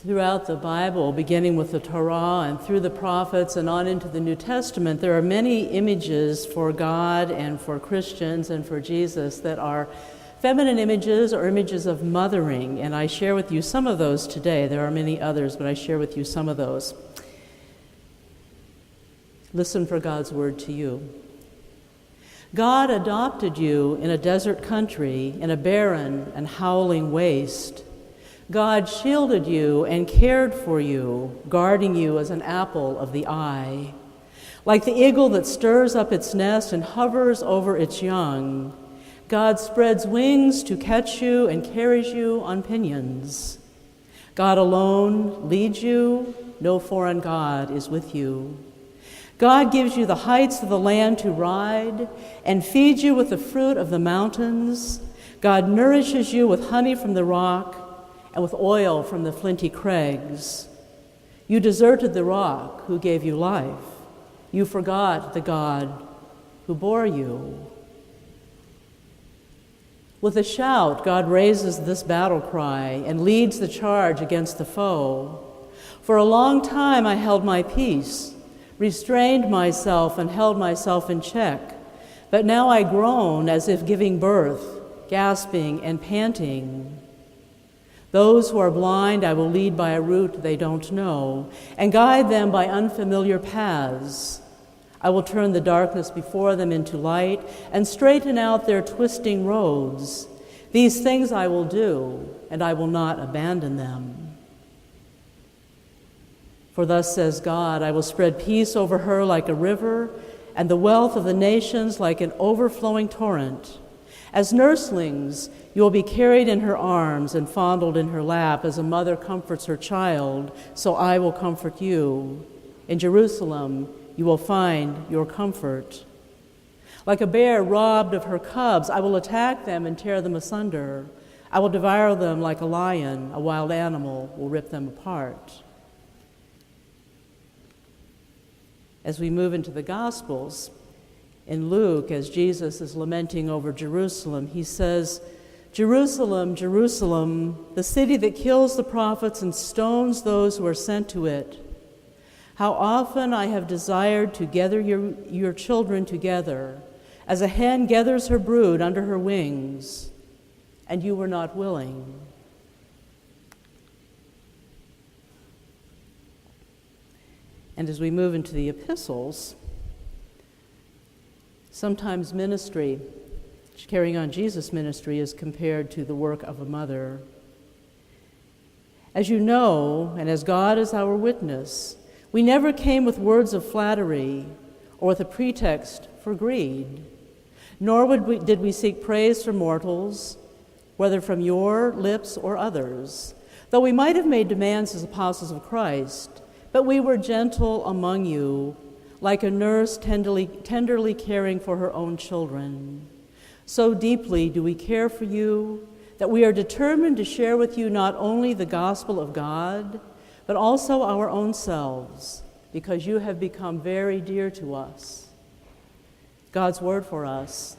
Throughout the Bible, beginning with the Torah and through the prophets and on into the New Testament, there are many images for God and for Christians and for Jesus that are feminine images or images of mothering, and I share with you some of those today. There are many others, but I share with you some of those. Listen for God's word to you. God adopted you in a desert country, in a barren and howling waste. God shielded you and cared for you, guarding you as an apple of the eye. Like the eagle that stirs up its nest and hovers over its young, God spreads wings to catch you and carries you on pinions. God alone leads you, no foreign God is with you. God gives you the heights of the land to ride and feeds you with the fruit of the mountains. God nourishes you with honey from the rock and with oil from the flinty crags. You deserted the rock who gave you life. You forgot the God who bore you. With a shout, God raises this battle cry and leads the charge against the foe. For a long time I held my peace, restrained myself and held myself in check. But now I groan as if giving birth, gasping and panting. Those who are blind I will lead by a route they don't know, and guide them by unfamiliar paths. I will turn the darkness before them into light and straighten out their twisting roads. These things I will do, and I will not abandon them. For thus says God, I will spread peace over her like a river, and the wealth of the nations like an overflowing torrent. As nurslings, you will be carried in her arms and fondled in her lap as a mother comforts her child, so I will comfort you. In Jerusalem, you will find your comfort. Like a bear robbed of her cubs, I will attack them and tear them asunder. I will devour them like a lion, a wild animal will rip them apart. As we move into the Gospels, in Luke, as Jesus is lamenting over Jerusalem, he says, Jerusalem, Jerusalem, the city that kills the prophets and stones those who are sent to it. How often I have desired to gather your children together, as a hen gathers her brood under her wings, and you were not willing. And as we move into the epistles, sometimes ministry, carrying on Jesus' ministry, is compared to the work of a mother. As you know, and as God is our witness, we never came with words of flattery or with a pretext for greed, nor did we seek praise from mortals, whether from your lips or others, though we might have made demands as apostles of Christ, but we were gentle among you, like a nurse tenderly caring for her own children. So deeply do we care for you that we are determined to share with you not only the gospel of God, but also our own selves, because you have become very dear to us. God's word for us.